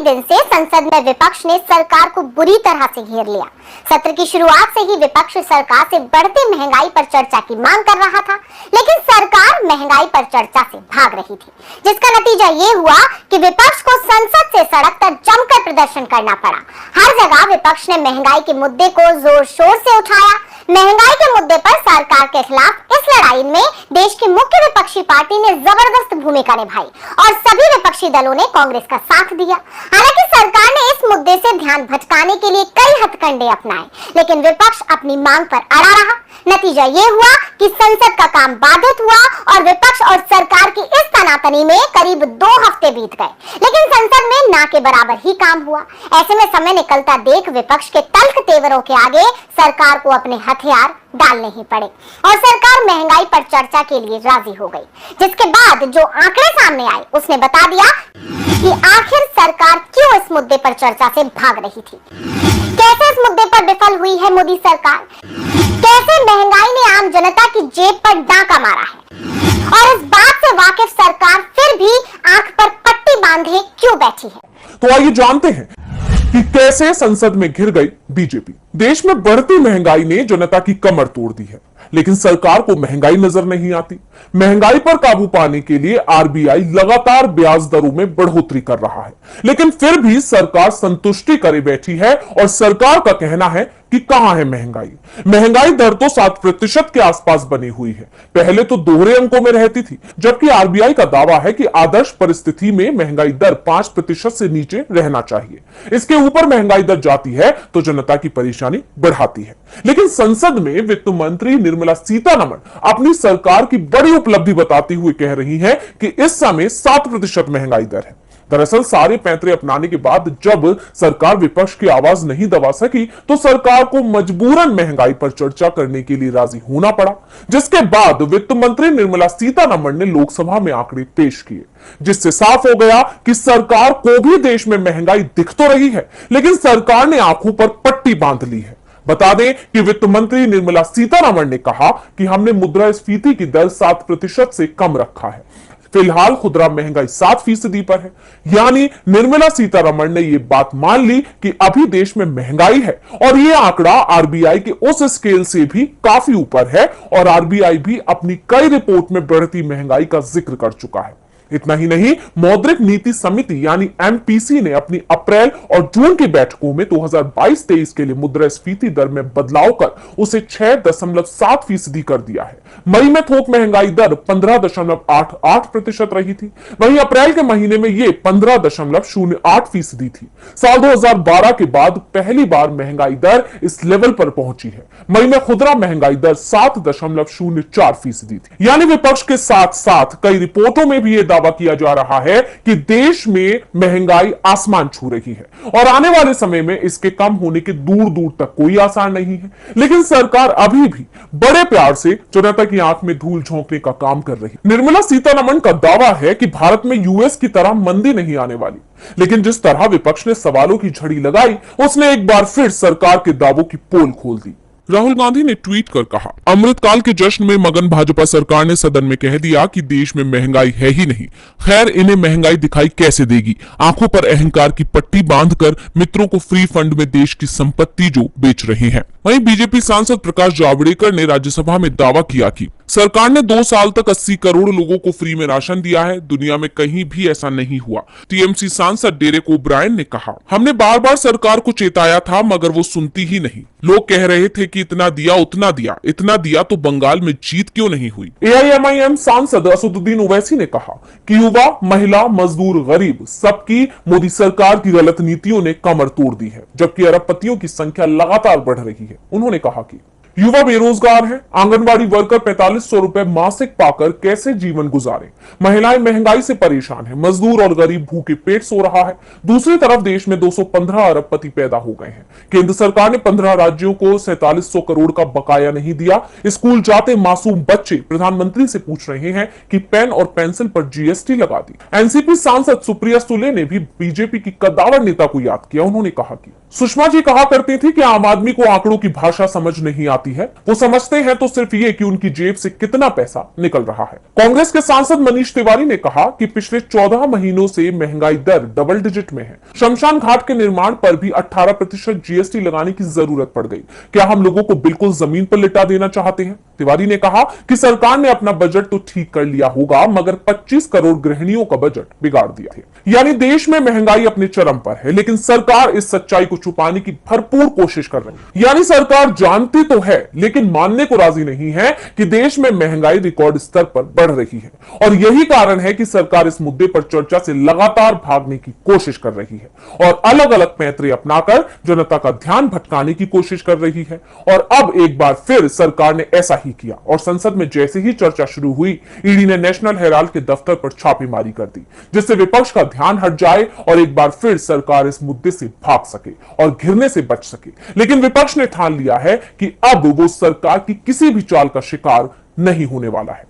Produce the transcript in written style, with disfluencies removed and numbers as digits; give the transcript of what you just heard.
दिन से संसद में विपक्ष ने सरकार को बुरी तरह से घेर लिया। सत्र की शुरुआत से ही विपक्ष सरकार से बढ़ती महंगाई पर चर्चा की मांग कर रहा था, लेकिन सरकार महंगाई पर चर्चा से भाग रही थी, जिसका नतीजा ये हुआ कि विपक्ष को संसद से सड़क तक जमकर प्रदर्शन करना पड़ा। हर जगह विपक्ष ने महंगाई के मुद्दे को जोर शोर से उठाया। महंगाई के मुद्दे पर सरकार के खिलाफ इस लड़ाई में देश की मुख्य विपक्षी पार्टी ने जबरदस्त भूमिका निभाई और सभी विपक्षी दलों ने कांग्रेस का साथ दिया। हालांकि सरकार ने इस मुद्दे से ध्यान भटकाने के लिए कई हथकंडे अपनाए, लेकिन विपक्ष अपनी मांग पर अड़ा रहा। नतीजा ये हुआ कि संसद का काम बाधित हुआ और विपक्ष और सरकार की इस तनातनी में करीब 2 हफ्ते बीत गए, लेकिन संसद में ना के बराबर ही काम हुआ। ऐसे में समय निकलता देख विपक्ष के तल्ख तेवरों के आगे सरकार को अपने हथियार डालने ही पड़े और सरकार महंगाई पर चर्चा के लिए राजी हो गई। जिसके बाद जो आंकड़े सामने आए उसने बता दिया कि आखिर सरकार क्यों इस मुद्दे पर चर्चा से भाग रही थी, कैसे इस मुद्दे पर विफल हुई है मोदी सरकार, कैसे महंगाई ने आम जनता की जेब पर डांका मारा है और इस बात से वाकिफ सरकार फिर भी आंख पर पट्टी बांधे क्यों बैठी है। तो आइए जानते हैं कि कैसे संसद में घिर गई बीजेपी। देश में बढ़ती महंगाई ने जनता की कमर तोड़ दी है, लेकिन सरकार को महंगाई नजर नहीं आती। महंगाई पर काबू पाने के लिए आरबीआई लगातार ब्याज दरों में बढ़ोतरी कर रहा है, लेकिन फिर भी सरकार संतुष्टि करे बैठी है और सरकार का कहना है कि कहां है महंगाई। महंगाई दर तो 7% के आसपास बनी हुई है, पहले तो दोहरे अंकों में रहती थी, जबकि आरबीआई का दावा है कि आदर्श परिस्थिति में महंगाई दर 5% से नीचे रहना चाहिए। इसके ऊपर महंगाई दर जाती है तो जनता की परेशानी बढ़ाती है। लेकिन संसद में वित्त मंत्री निर्मला सीतारमण अपनी सरकार की बड़ी उपलब्धि बताते हुए कह रही हैं कि इस समय 7% महंगाई दर है। दरअसल सारे पैंतरे अपनाने के बाद जब सरकार विपक्ष की आवाज नहीं दबा सकी तो सरकार को मजबूरन महंगाई पर चर्चा करने के लिए राजी होना पड़ा, जिसके बाद वित्त मंत्री निर्मला सीतारमण ने लोकसभा में आंकड़े पेश किए, जिससे साफ हो गया कि सरकार को भी देश में महंगाई दिख तो रही है, लेकिन सरकार ने आंखों पर पट्टी बांध ली है। बता दें कि वित्त मंत्री निर्मला सीतारमण ने कहा कि हमने मुद्रास्फीति की दर 7% से कम रखा है। फिलहाल खुदरा महंगाई 7% पर है। यानी निर्मला सीतारमण ने यह बात मान ली कि अभी देश में महंगाई है और यह आंकड़ा आरबीआई के उस स्केल से भी काफी ऊपर है और आरबीआई भी अपनी कई रिपोर्ट में बढ़ती महंगाई का जिक्र कर चुका है। इतना ही नहीं, मौद्रिक नीति समिति यानी एमपीसी ने अपनी अप्रैल और जून की बैठकों में 2022-23 के लिए मुद्रास्फीति दर में बदलाव कर उसे 6.7% कर दिया है। मई में थोक महंगाई दर 15.88% रही थी, वहीं अप्रैल के महीने में यह 15.08% थी। साल 2012 के बाद पहली बार महंगाई दर इस लेवल पर पहुंची है। मई में खुदरा महंगाई दर 7.04% थी। यानी विपक्ष के साथ साथ कई रिपोर्टों में भी यह दावा किया जा रहा है कि देश में महंगाई आसमान छू रही है और आने वाले समय में इसके कम होने के दूर दूर तक कोई आसार नहीं है। लेकिन सरकार अभी भी बड़े प्यार से जनता की आंख में धूल झोंकने का काम कर रही है। निर्मला सीतारमण का दावा है कि भारत में यूएस की तरह मंदी नहीं आने वाली, लेकिन जिस तरह विपक्ष ने सवालों की झड़ी लगाई, उसने एक बार फिर सरकार के दावों की पोल खोल दी। राहुल गांधी ने ट्वीट कर कहा, अमृतकाल के जश्न में मगन भाजपा सरकार ने सदन में कह दिया कि देश में महंगाई है ही नहीं। खैर, इन्हें महंगाई दिखाई कैसे देगी। आंखों पर अहंकार की पट्टी बांधकर मित्रों को फ्री फंड में देश की संपत्ति जो बेच रहे हैं। वहीं बीजेपी सांसद प्रकाश जावड़ेकर ने राज्यसभा में दावा किया कि सरकार ने 2 साल तक 80 करोड़ लोगों को फ्री में राशन दिया है। दुनिया में कहीं भी ऐसा नहीं हुआ। टीएमसी सांसद डेरेक ओब्रायन ने कहा, हमने बार बार सरकार को चेताया था मगर वो सुनती ही नहीं। लोग कह रहे थे कि इतना दिया उतना दिया, इतना दिया तो बंगाल में जीत क्यों नहीं हुई। एआईएमआईएम सांसद असदुद्दीन ओवैसी ने कहा कि युवा, महिला, मजदूर, गरीब सबकी मोदी सरकार की गलत नीतियों ने कमर तोड़ दी है, जबकि अरबपतियों की संख्या लगातार बढ़ रही है। उन्होंने कहा कि युवा बेरोजगार हैं, आंगनबाड़ी वर्कर 4500 रुपए मासिक पाकर कैसे जीवन गुजारे। महिलाएं महंगाई से परेशान हैं, मजदूर और गरीब भूखे पेट सो रहा है। दूसरी तरफ देश में 215 अरबपति पैदा हो गए हैं। केंद्र सरकार ने 15 राज्यों को 4700 करोड़ का बकाया नहीं दिया। स्कूल जाते मासूम बच्चे प्रधानमंत्री से पूछ रहे हैं कि पेन और पेंसिल पर जीएसटी लगा दी। एनसीपी सांसद सुप्रिया सुले ने भी बीजेपी की कद्दावर नेता को याद किया। उन्होंने कहा कि सुषमा जी कहा करती थी कि आम आदमी को आंकड़ों की भाषा समझ नहीं आती है, वो समझते हैं तो सिर्फ ये कि उनकी जेब से कितना पैसा निकल रहा है। कांग्रेस के सांसद मनीष तिवारी ने कहा कि पिछले 14 महीनों से महंगाई दर डबल डिजिट में है। शमशान घाट के निर्माण पर भी 18% जीएसटी लगाने की जरूरत पड़ गई। क्या हम लोगों को बिल्कुल जमीन पर लिटा देना चाहते हैं? तिवारी ने कहा कि सरकार ने अपना बजट तो ठीक कर लिया होगा, मगर 25 करोड़ गृहिणियों का बजट बिगाड़ दिया है। यानी देश में महंगाई अपने चरम पर है, लेकिन सरकार इस सच्चाई को छुपाने की भरपूर कोशिश कर रही है। यानी सरकार जानती तो है, लेकिन मानने को राजी नहीं है कि देश में महंगाई रिकॉर्ड स्तर पर बढ़ रही है। और यही कारण है कि सरकार इस मुद्दे पर चर्चा से लगातार भागने की कोशिश कर रही है और अलग अलग पैंतरे अपनाकर जनता का ध्यान भटकाने की कोशिश कर रही है। और अब एक बार फिर सरकार ने ऐसा ही किया और संसद में जैसे ही चर्चा शुरू हुई, ईडी ने नेशनल हेराल्ड के दफ्तर पर छापेमारी कर दी, जिससे विपक्ष का ध्यान हट जाए और एक बार फिर सरकार इस मुद्दे से भाग सके और घिरने से बच सके। लेकिन विपक्ष ने ठान लिया है कि अब वो सरकार की किसी भी चाल का शिकार नहीं होने वाला है।